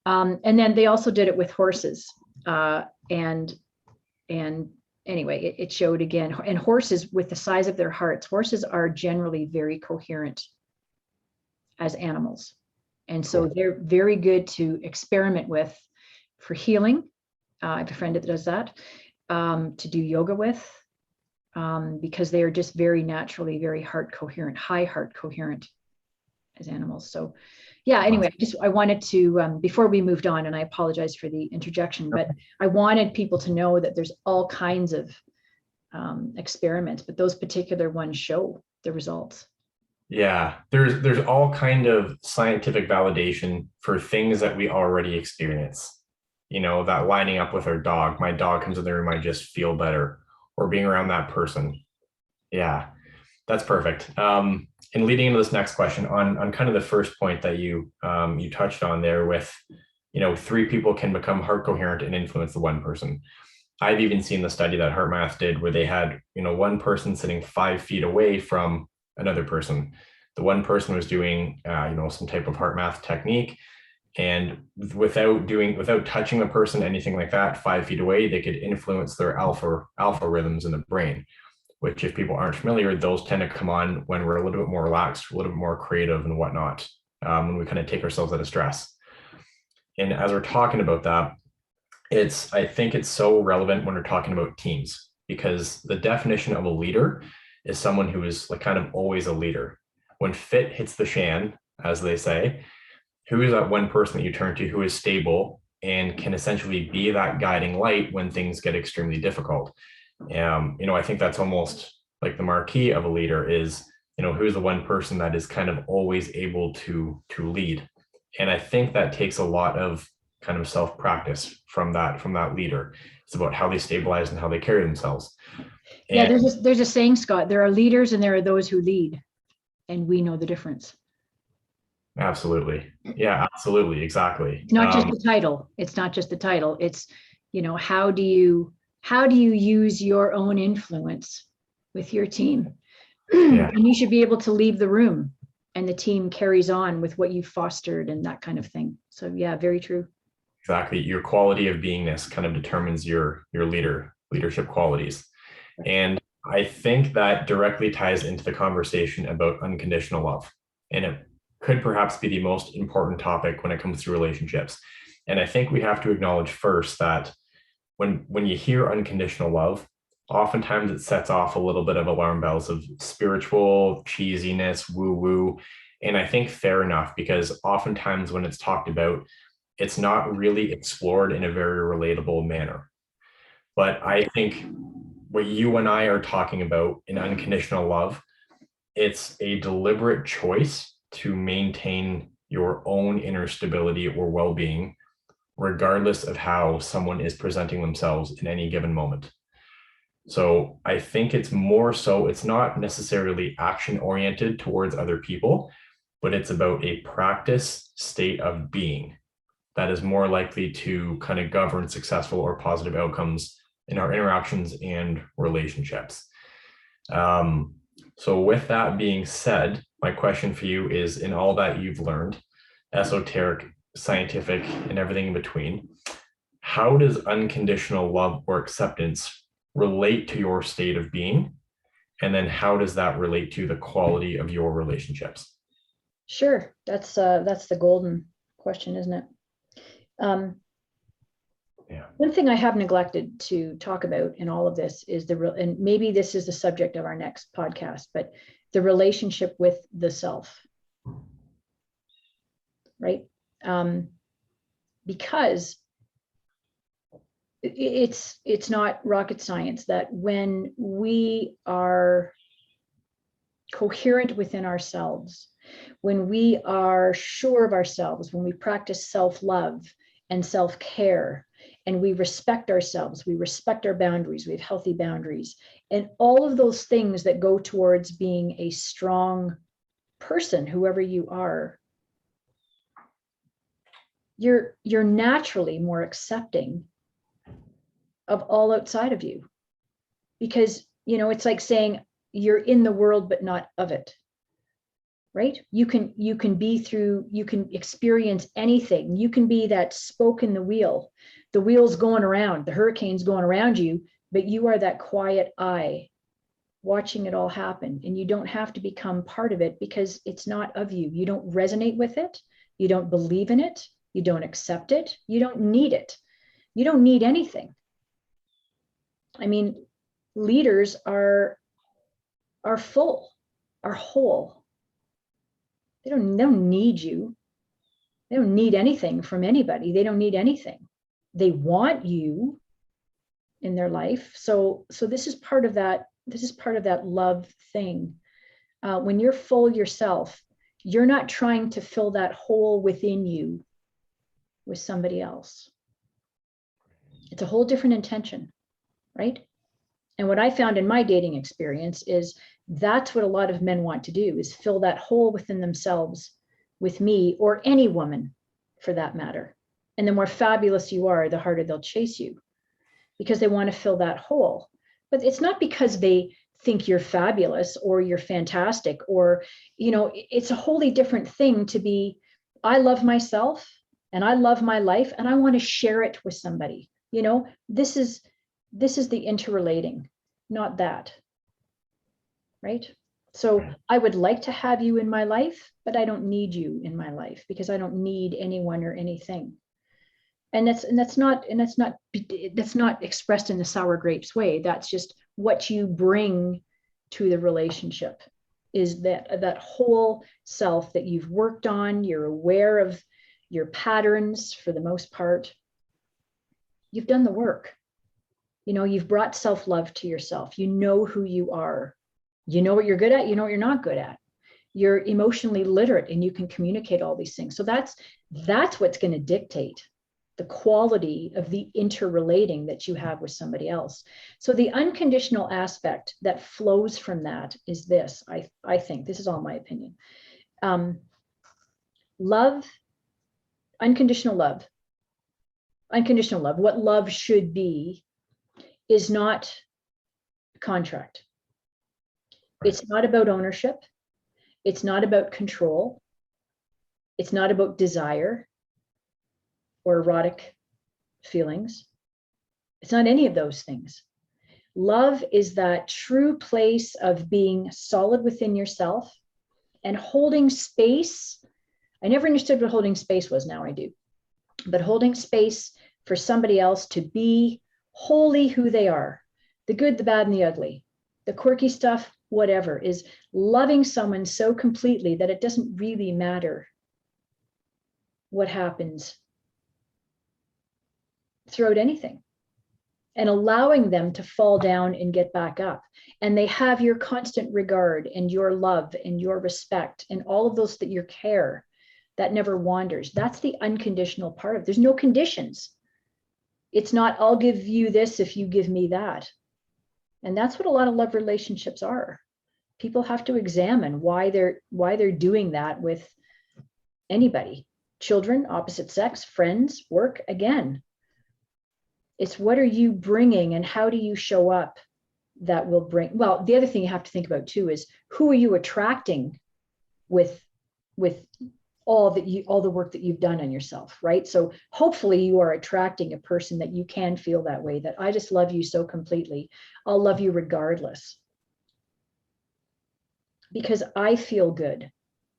And then they also did it with horses. And anyway, it showed again. And horses, with the size of their hearts, horses are generally very coherent as animals. And so they're very good to experiment with for healing. I have a friend that does that, to do yoga with, because they are just very naturally very heart coherent, high heart coherent as animals. So yeah, anyway, I wanted to, before we moved on, and I apologize for the interjection, but I wanted people to know that there's all kinds of experiments, but those particular ones show the results. Yeah, there's all kind of scientific validation for things that we already experience. That lining up with our dog. My dog comes in the room, I just feel better, or being around that person. Yeah, that's perfect. And leading into this next question on kind of the first point that you touched on there with, 3 people can become heart coherent and influence the one person. I've even seen the study that HeartMath did where they had, one person sitting 5 feet away from another person. The one person was doing, some type of HeartMath technique, and without touching the person, anything like that, 5 feet away, they could influence their alpha rhythms in the brain, which, if people aren't familiar, those tend to come on when we're a little bit more relaxed, a little bit more creative and whatnot, when we kind of take ourselves out of stress. And as we're talking about that, I think it's so relevant when we're talking about teams, because the definition of a leader is someone who is like kind of always a leader. When fit hits the shan, as they say, who is that one person that you turn to who is stable and can essentially be that guiding light when things get extremely difficult? I think that's almost like the marquee of a leader is, who's the one person that is kind of always able to lead. And I think that takes a lot of kind of self-practice from that leader. It's about how they stabilize and how they carry themselves. Yeah, there's a saying, Scott, there are leaders and there are those who lead, and we know the difference. Absolutely. Yeah, absolutely. Exactly. It's not just the title. It's not just the title. It's, how do you use your own influence with your team? Yeah. And you should be able to leave the room and the team carries on with what you fostered and that kind of thing. So yeah, very true. Exactly. Your quality of beingness kind of determines your leadership qualities. And I think that directly ties into the conversation about unconditional love. And it could perhaps be the most important topic when it comes to relationships. And I think we have to acknowledge first that when you hear unconditional love, oftentimes it sets off a little bit of alarm bells of spiritual cheesiness, woo-woo. And I think fair enough, because oftentimes when it's talked about, it's not really explored in a very relatable manner. But I think what you and I are talking about in unconditional love, it's a deliberate choice to maintain your own inner stability or well-being, regardless of how someone is presenting themselves in any given moment. So I think it's more so, it's not necessarily action oriented towards other people, but it's about a practice state of being that is more likely to kind of govern successful or positive outcomes in our interactions and relationships. So with that being said, my question for you is, in all that you've learned, esoteric, scientific, and everything in between, how does unconditional love or acceptance relate to your state of being? And then how does that relate to the quality of your relationships? Sure. That's the golden question, isn't it? One thing I have neglected to talk about in all of this is and maybe this is the subject of our next podcast, but the relationship with the self, right? Because it's not rocket science that when we are coherent within ourselves, when we are sure of ourselves, when we practice self-love, and self-care, and we respect ourselves, we respect our boundaries, we have healthy boundaries, and all of those things that go towards being a strong person, whoever you are, you're naturally more accepting of all outside of you. Because, it's like saying you're in the world but not of it. Right? You can experience anything. You can be that spoke in the wheel. The wheel's going around, the hurricane's going around you, but you are that quiet eye watching it all happen. And you don't have to become part of it because it's not of you. You don't resonate with it. You don't believe in it. You don't accept it. You don't need it. You don't need anything. I mean, leaders are full, are whole. They don't need you. They don't need anything from anybody. They don't need anything. They want you in their life. So this is part of that. This is part of that love thing. When you're full yourself, you're not trying to fill that hole within you with somebody else. It's a whole different intention, right? And what I found in my dating experience is that's what a lot of men want to do, is fill that hole within themselves with me or any woman for that matter. And the more fabulous you are, the harder they'll chase you because they want to fill that hole. But it's not because they think you're fabulous or you're fantastic or, it's a wholly different thing to be, I love myself and I love my life and I want to share it with somebody. This is the interrelating, not that. Right? So I would like to have you in my life, but I don't need you in my life because I don't need anyone or anything. And that's not expressed in the sour grapes way. That's just what you bring to the relationship, is that whole self that you've worked on. You're aware of your patterns for the most part. You've done the work. You've brought self-love to yourself. You know who you are. You know what you're good at. You know what you're not good at. You're emotionally literate and you can communicate all these things. So that's what's going to dictate the quality of the interrelating that you have with somebody else. So the unconditional aspect that flows from that is this. I think this is all my opinion. Love, unconditional love, what love should be is not contract. It's not about ownership. It's not about control. It's not about desire or erotic feelings. It's not any of those things. Love is that true place of being solid within yourself and holding space. I never understood what holding space was. Now I do. But holding space for somebody else to be wholly who they are, the good, the bad, and the ugly, the quirky stuff, whatever, is loving someone so completely that it doesn't really matter what happens throughout anything, and allowing them to fall down and get back up. And they have your constant regard and your love and your respect and all of those, that your care that never wanders. That's the unconditional part of it. There's no conditions. It's not, I'll give you this if you give me that. And that's what a lot of love relationships are. People have to examine why they're doing that with anybody, children, opposite sex, friends, work. Again, it's what are you bringing and how do you show up that will bring, well, the other thing you have to think about too is who are you attracting with all the work that you've done on yourself, right? So hopefully you are attracting a person that you can feel that way, that I just love you so completely. I'll love you regardless because I feel good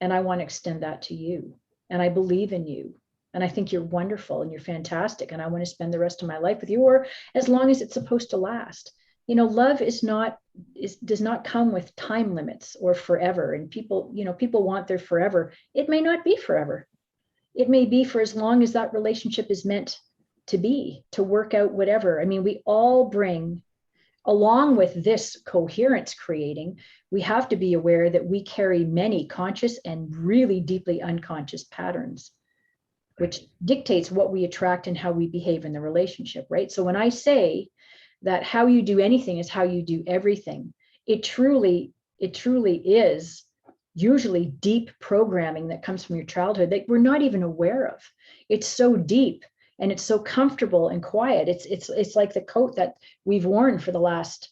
and I want to extend that to you. And I believe in you. And I think you're wonderful and you're fantastic. And I want to spend the rest of my life with you, or as long as it's supposed to last. Love does not come with time limits or forever. And people want their forever. It may not be forever. It may be for as long as that relationship is meant to be, to work out whatever. I mean, we all bring, along with this coherence creating, we have to be aware that we carry many conscious and really deeply unconscious patterns which dictates what we attract and how we behave in the relationship, right? So when I say that how you do anything is how you do everything, it truly is usually deep programming that comes from your childhood that we're not even aware of. It's so deep and it's so comfortable and quiet. It's like the coat that we've worn for the last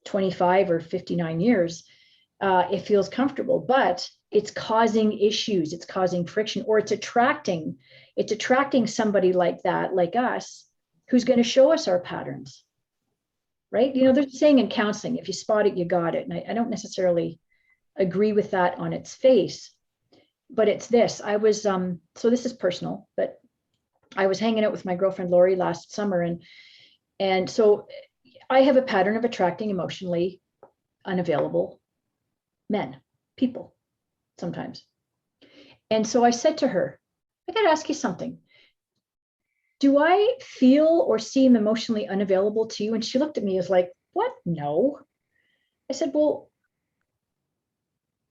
25 or 59 years. It feels comfortable, but it's causing issues, it's causing friction, or it's attracting somebody like that, like us, who's going to show us our patterns, right? You know, there's a saying in counseling, if you spot it, you got it. And I don't necessarily agree with that on its face, but it's this. I was, so this is personal, but I was hanging out with my girlfriend, Lori, last summer. And so I have a pattern of attracting emotionally unavailable men, people, sometimes. And so I said to her, I got to ask you something. Do I feel or seem emotionally unavailable to you? And she looked at me as like, what? No. I said, well,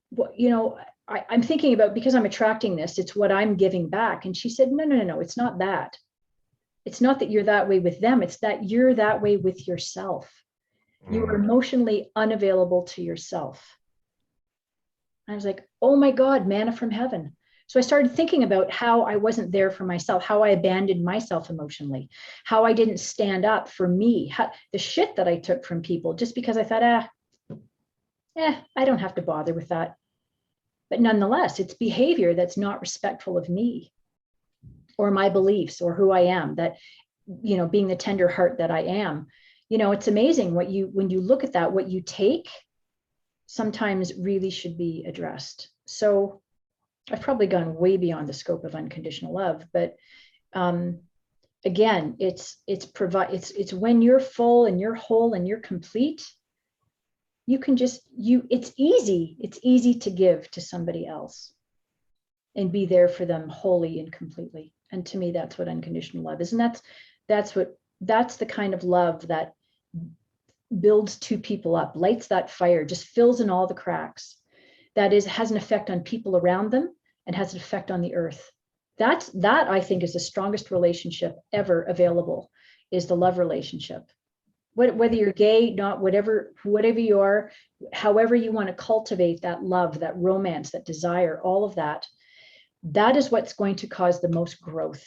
what, you know, I'm thinking about, because I'm attracting this, it's what I'm giving back. And she said, no, it's not that. It's not that you're that way with them. It's that you're that way with yourself. You are emotionally unavailable to yourself. I was like, oh my God, manna from heaven. So I started thinking about how I wasn't there for myself, how I abandoned myself emotionally, how I didn't stand up for me, the shit that I took from people just because I thought, I don't have to bother with that. But nonetheless, it's behavior that's not respectful of me or my beliefs or who I am, that, you know, being the tender heart that I am. You know, it's amazing when you look at that, what you take sometimes really should be addressed. So I've probably gone way beyond the scope of unconditional love, but again, it's when you're full and you're whole and you're complete, you can it's easy to give to somebody else and be there for them wholly and completely. And to me, that's what unconditional love is. And that's the kind of love that builds two people up, lights that fire, just fills in all the cracks. That has an effect on people around them and has an effect on the earth. That I think is the strongest relationship ever available, is the love relationship. Whether you're gay, not, whatever you are, however you want to cultivate that love, that romance, that desire, all of that, that is what's going to cause the most growth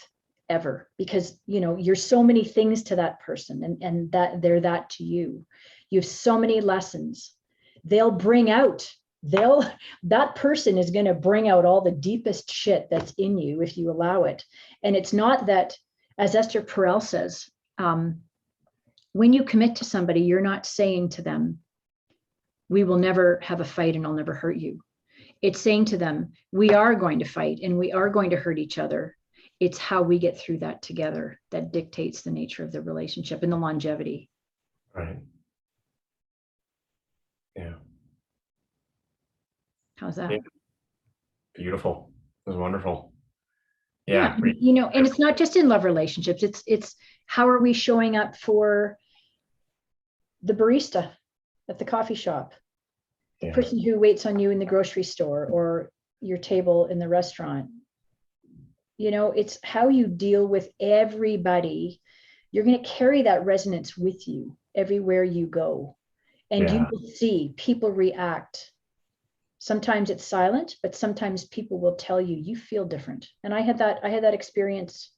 ever, because, you know, you're so many things to that person, and that they're that to you. You have so many lessons. That person is going to bring out all the deepest shit that's in you if you allow it. And it's not that, as Esther Perel says, when you commit to somebody, you're not saying to them, we will never have a fight and I'll never hurt you. It's saying to them, we are going to fight and we are going to hurt each other. It's how we get through that together that dictates the nature of the relationship and the longevity. Right. Yeah. How's that? Yeah. Beautiful. It was wonderful. Yeah. You know, and it's not just in love relationships. It's how are we showing up for the barista at the coffee shop, the person who waits on you in the grocery store or your table in the restaurant. You know, it's how you deal with everybody. You're going to carry that resonance with you everywhere you go. And you will see people react. Sometimes it's silent, but sometimes people will tell you, you feel different. And I had that experience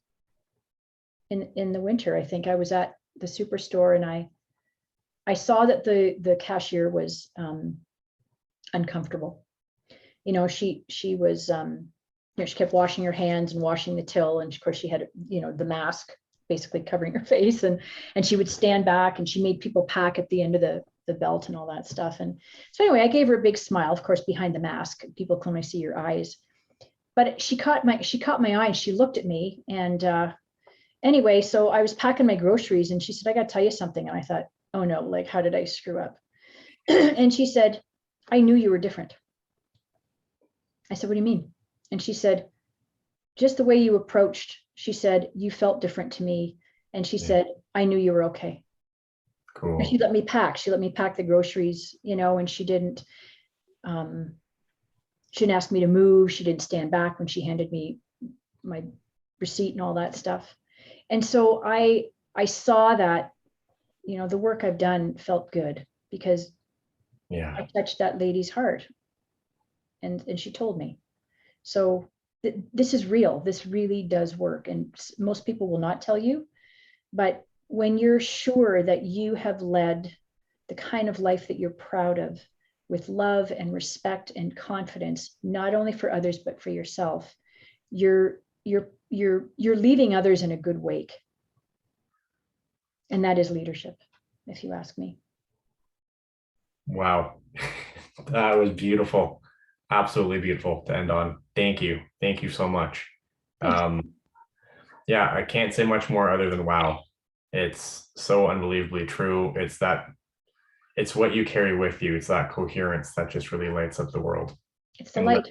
in the winter. I think I was at the superstore and I saw that the cashier was uncomfortable. You know, she was, you know, she kept washing her hands and washing the till. And of course she had, you know, the mask basically covering her face, and she would stand back and she made people pack at the end of the belt and all that stuff. And so anyway, I gave her a big smile, of course, behind the mask. People can only see your eyes. But she caught my eye and she looked at me. And anyway, so I was packing my groceries and she said, I got to tell you something. And I thought, oh no, like, how did I screw up? And she said, I knew you were different. I said, what do you mean? And she said, just the way you approached, she said, you felt different to me. And she said, I knew you were okay. Cool. And she let me pack the groceries, you know, and she didn't ask me to move. She didn't stand back when she handed me my receipt and all that stuff. And so I saw that, the work I've done felt good because I touched that lady's heart, and she told me. So this is real. This really does work. And most people will not tell you, but when you're sure that you have led the kind of life that you're proud of, with love and respect and confidence, not only for others, but for yourself, you're leaving others in a good wake. And that is leadership, if you ask me. Wow. That was beautiful. Absolutely beautiful to end on. Thank you. Thank you so much. Yeah, I can't say much more other than wow. It's so unbelievably true. It's what you carry with you. It's that coherence that just really lights up the world. It's the light.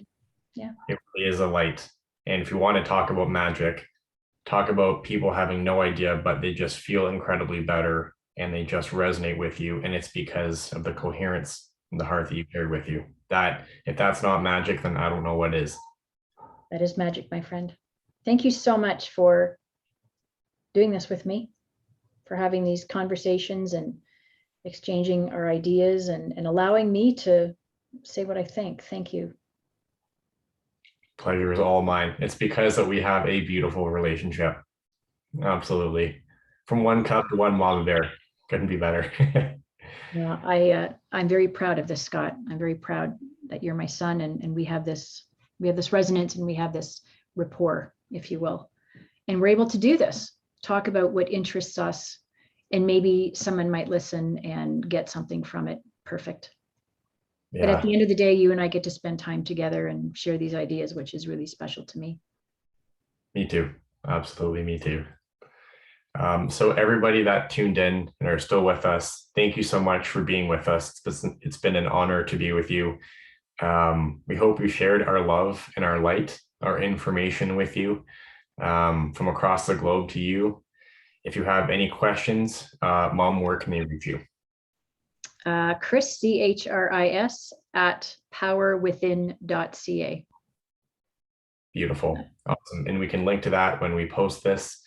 Yeah. It really is a light. And if you want to talk about magic, talk about people having no idea, but they just feel incredibly better and they just resonate with you. And it's because of the coherence and the heart that you carry with you. That if that's not magic, then I don't know what is. That is magic, my friend. Thank you so much for doing this with me, for having these conversations and exchanging our ideas and allowing me to say what I think. Thank you. Pleasure is all mine. It's because that we have a beautiful relationship. Absolutely. From one cup to one mama bear. Couldn't be better. Yeah, I'm very proud of this, Scott. I'm very proud that you're my son, and we have this resonance, and we have this rapport, if you will. And we're able to do this, talk about what interests us, and maybe someone might listen and get something from it. Perfect. Yeah. But at the end of the day, you and I get to spend time together and share these ideas, which is really special to me. Me too. Absolutely, me too. So everybody that tuned in and are still with us, thank you so much for being with us. It's been an honor to be with you. We hope we shared our love and our light, our information with you from across the globe to you. If you have any questions, Mom, where can they reach you? Chris, CHRIS at powerwithin.ca. Beautiful. Awesome. And we can link to that when we post this.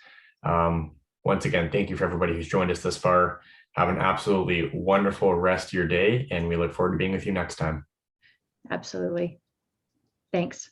Once again, thank you for everybody who's joined us this far. Have an absolutely wonderful rest of your day, and we look forward to being with you next time. Absolutely. Thanks.